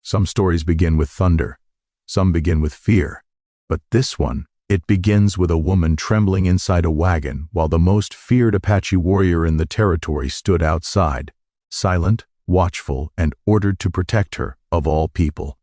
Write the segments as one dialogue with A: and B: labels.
A: Some stories begin with thunder, some begin with fear, but this one, it begins with a woman trembling inside a wagon while the most feared Apache warrior in the territory stood outside, silent, watchful, and ordered to protect her, of all people.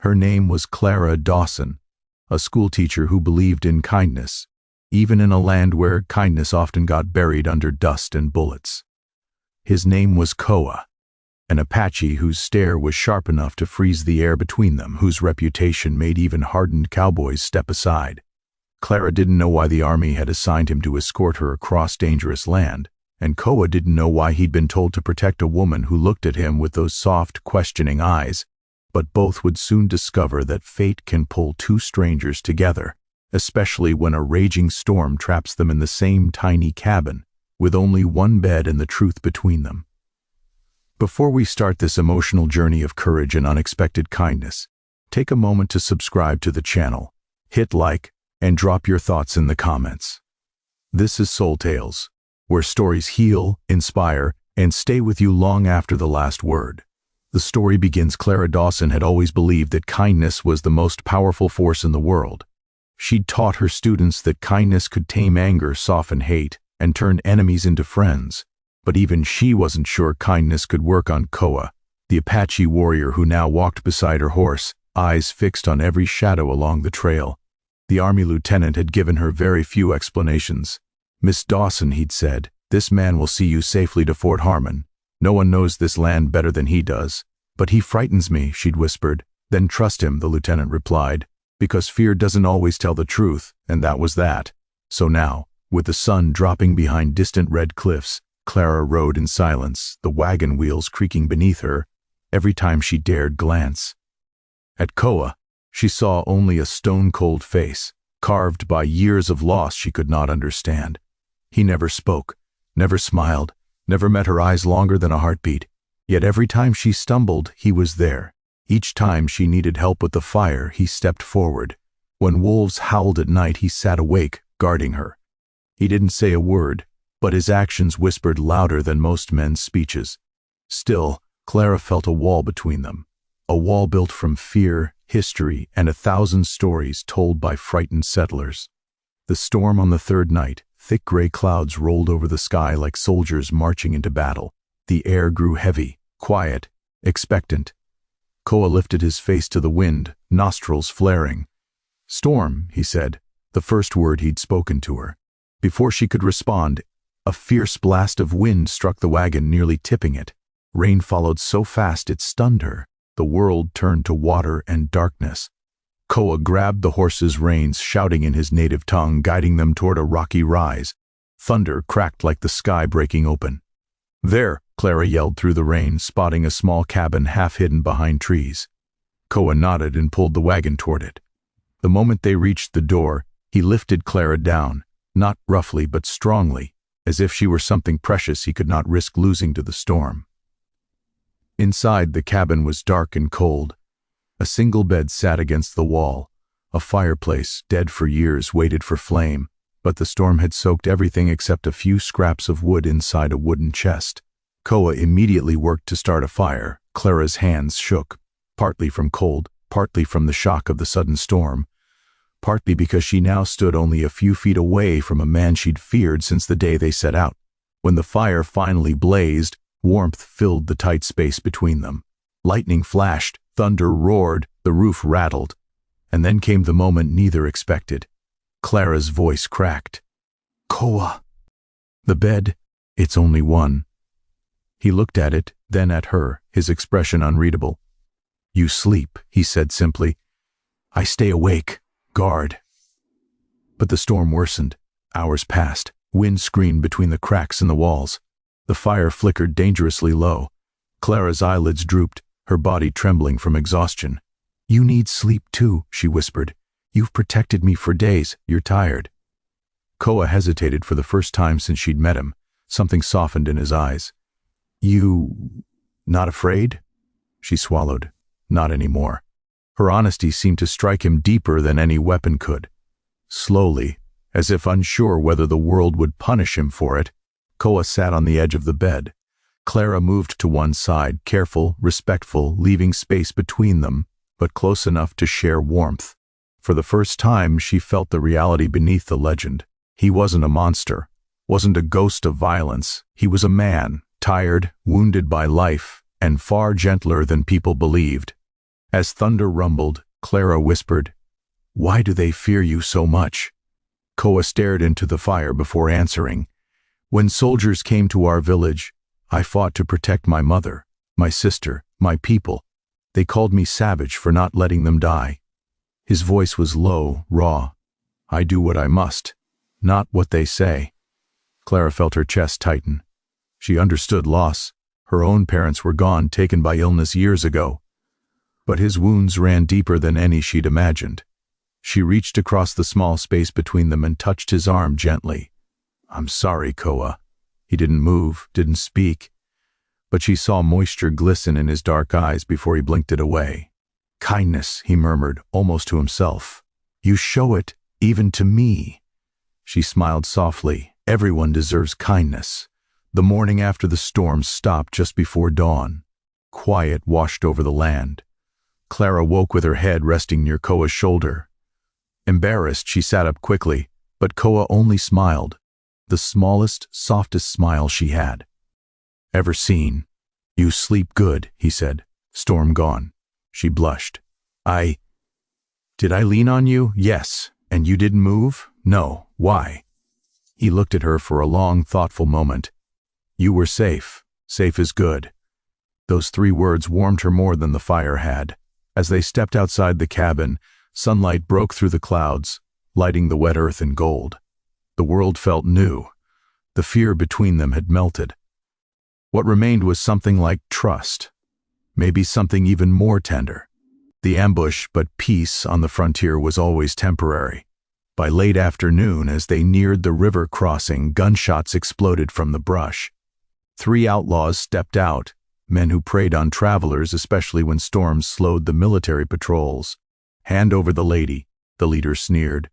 A: Her name was Clara Dawson, a schoolteacher who believed in kindness, even in a land where kindness often got buried under dust and bullets. His name was Koa, an Apache whose stare was sharp enough to freeze the air between them, whose reputation made even hardened cowboys step aside. Clara didn't know why the army had assigned him to escort her across dangerous land, and Koa didn't know why he'd been told to protect a woman who looked at him with those soft, questioning eyes, but both would soon discover that fate can pull two strangers together, especially when a raging storm traps them in the same tiny cabin, with only one bed and the truth between them. Before we start this emotional journey of courage and unexpected kindness, take a moment to subscribe to the channel, hit like, and drop your thoughts in the comments. This is Soul Tales, where stories heal, inspire, and stay with you long after the last word. The story begins. Clara Dawson had always believed that kindness was the most powerful force in the world. She'd taught her students that kindness could tame anger, soften hate, and turn enemies into friends. But even she wasn't sure kindness could work on Koa, the Apache warrior who now walked beside her horse, eyes fixed on every shadow along the trail. The army lieutenant had given her very few explanations. "Miss Dawson," he'd said, "this man will see you safely to Fort Harmon. No one knows this land better than he does." "But he frightens me," she'd whispered. "Then trust him," the lieutenant replied, "because fear doesn't always tell the truth," and that was that. So now, with the sun dropping behind distant red cliffs, Clara rode in silence, the wagon wheels creaking beneath her, every time she dared glance. At Koa, she saw only a stone-cold face, carved by years of loss she could not understand. He never spoke, never smiled, never met her eyes longer than a heartbeat. Yet every time she stumbled, he was there. Each time she needed help with the fire, he stepped forward. When wolves howled at night, he sat awake, guarding her. He didn't say a word, but his actions whispered louder than most men's speeches. Still, Clara felt a wall between them, a wall built from fear, history, and 1,000 stories told by frightened settlers. The storm on the third night, thick gray clouds rolled over the sky like soldiers marching into battle. The air grew heavy, quiet, expectant. Koa lifted his face to the wind, nostrils flaring. "Storm," he said, the first word he'd spoken to her. Before she could respond, a fierce blast of wind struck the wagon, nearly tipping it. Rain followed so fast it stunned her. The world turned to water and darkness. Koa grabbed the horse's reins, shouting in his native tongue, guiding them toward a rocky rise. Thunder cracked like the sky breaking open. "There!" Clara yelled through the rain, spotting a small cabin half hidden behind trees. Koa nodded and pulled the wagon toward it. The moment they reached the door, he lifted Clara down, not roughly but strongly, as if she were something precious he could not risk losing to the storm. Inside, the cabin was dark and cold. A single bed sat against the wall. A fireplace, dead for years, waited for flame, but the storm had soaked everything except a few scraps of wood inside a wooden chest. Koa immediately worked to start a fire. Clara's hands shook, partly from cold, partly from the shock of the sudden storm, partly because she now stood only a few feet away from a man she'd feared since the day they set out. When the fire finally blazed, warmth filled the tight space between them. Lightning flashed, thunder roared, the roof rattled. And then came the moment neither expected. Clara's voice cracked. "Koa!" "The bed, it's only one." He looked at it, then at her, his expression unreadable. "You sleep," he said simply. "I stay awake. Guard." But the storm worsened. Hours passed. Wind screamed between the cracks in the walls. The fire flickered dangerously low. Clara's eyelids drooped, her body trembling from exhaustion. "You need sleep too," she whispered. "You've protected me for days. You're tired." Koa hesitated for the first time since she'd met him. Something softened in his eyes. "You... not afraid?" She swallowed. Not anymore. Her honesty seemed to strike him deeper than any weapon could. Slowly, as if unsure whether the world would punish him for it, Koa sat on the edge of the bed. Clara moved to one side, careful, respectful, leaving space between them, but close enough to share warmth. For the first time, she felt the reality beneath the legend. He wasn't a monster, wasn't a ghost of violence. He was a man, tired, wounded by life, and far gentler than people believed. As thunder rumbled, Clara whispered, "Why do they fear you so much?" Koa stared into the fire before answering. "When soldiers came to our village, I fought to protect my mother, my sister, my people. They called me savage for not letting them die." His voice was low, raw. "I do what I must, not what they say." Clara felt her chest tighten. She understood loss. Her own parents were gone, taken by illness years ago. But his wounds ran deeper than any she'd imagined. She reached across the small space between them and touched his arm gently. "I'm sorry, Koa." He didn't move, didn't speak, but she saw moisture glisten in his dark eyes before he blinked it away. "Kindness," he murmured, almost to himself. "You show it, even to me." She smiled softly. "Everyone deserves kindness." The morning after the storm stopped just before dawn. Quiet washed over the land. Clara woke with her head resting near Koa's shoulder. Embarrassed, she sat up quickly, but Koa only smiled, the smallest, softest smile she had ever seen. "You sleep good," he said. "Storm gone." She blushed. Did I lean on you?" "Yes." "And you didn't move?" "No." "Why?" He looked at her for a long, thoughtful moment. "You were safe. Safe is good." Those 3 words warmed her more than the fire had. As they stepped outside the cabin, sunlight broke through the clouds, lighting the wet earth in gold. The world felt new. The fear between them had melted. What remained was something like trust. Maybe something even more tender. The ambush, but peace on the frontier was always temporary. By late afternoon, as they neared the river crossing, gunshots exploded from the brush. 3 outlaws stepped out, men who preyed on travelers, especially when storms slowed the military patrols. "Hand over the lady," the leader sneered.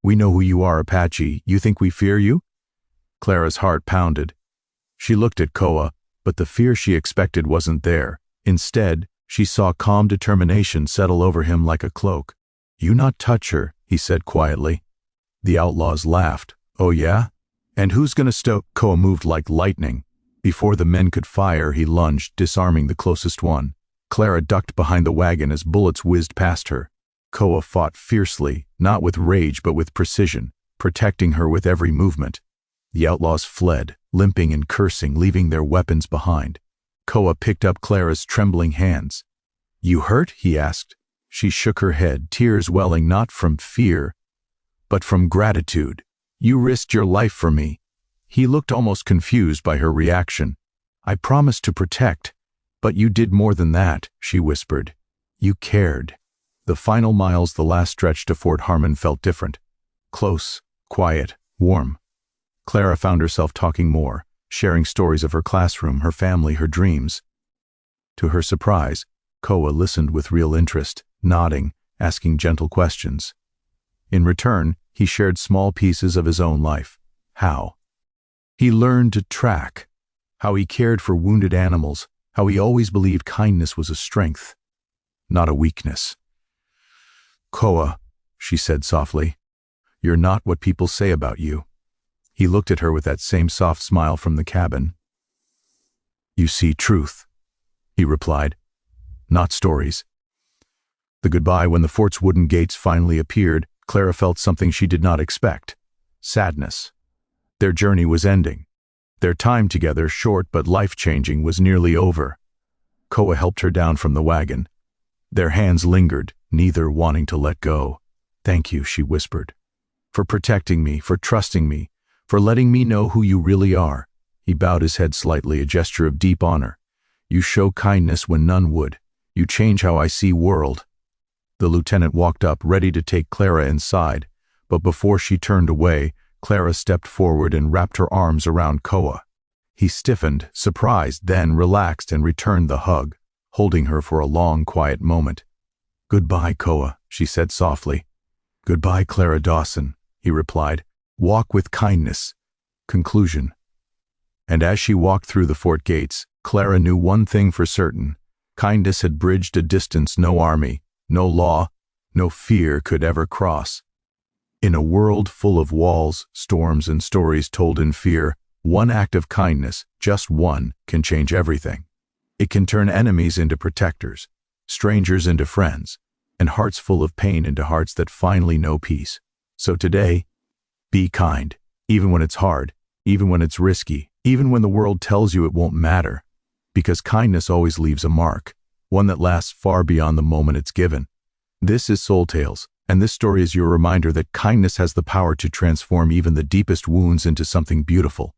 A: "We know who you are, Apache. You think we fear you?" Clara's heart pounded. She looked at Koa, but the fear she expected wasn't there. Instead, she saw calm determination settle over him like a cloak. "You not touch her," he said quietly. The outlaws laughed. "Oh yeah? And who's gonna stoke?" Koa moved like lightning. Before the men could fire, he lunged, disarming the closest one. Clara ducked behind the wagon as bullets whizzed past her. Koa fought fiercely, not with rage but with precision, protecting her with every movement. The outlaws fled, limping and cursing, leaving their weapons behind. Koa picked up Clara's trembling hands. "You hurt?" he asked. She shook her head, tears welling not from fear, but from gratitude. "You risked your life for me." He looked almost confused by her reaction. "I promised to protect, but you did more than that," she whispered. "You cared." The final miles, the last stretch to Fort Harmon, felt different. Close, quiet, warm. Clara found herself talking more, sharing stories of her classroom, her family, her dreams. To her surprise, Koa listened with real interest, nodding, asking gentle questions. In return, he shared small pieces of his own life. How he learned to track, how he cared for wounded animals, how he always believed kindness was a strength, not a weakness. "Koa," she said softly, "you're not what people say about you." He looked at her with that same soft smile from the cabin. "You see truth," he replied, "not stories." The goodbye, when the fort's wooden gates finally appeared, Clara felt something she did not expect. Sadness. Their journey was ending. Their time together, short but life-changing, was nearly over. Koa helped her down from the wagon. Their hands lingered, neither wanting to let go. "Thank you," she whispered, "for protecting me, for trusting me, for letting me know who you really are." He bowed his head slightly, a gesture of deep honor. "You show kindness when none would. You change how I see world." The lieutenant walked up, ready to take Clara inside, but before she turned away, Clara stepped forward and wrapped her arms around Koa. He stiffened, surprised, then relaxed and returned the hug, holding her for a long, quiet moment. "Goodbye, Koa," she said softly. "Goodbye, Clara Dawson," he replied. "Walk with kindness." Conclusion. And as she walked through the fort gates, Clara knew one thing for certain. Kindness had bridged a distance no army, no law, no fear could ever cross. In a world full of walls, storms, and stories told in fear, one act of kindness, just one, can change everything. It can turn enemies into protectors, strangers into friends, and hearts full of pain into hearts that finally know peace. So today, be kind, even when it's hard, even when it's risky, even when the world tells you it won't matter, because kindness always leaves a mark, one that lasts far beyond the moment it's given. This is Soul Tales, and this story is your reminder that kindness has the power to transform even the deepest wounds into something beautiful.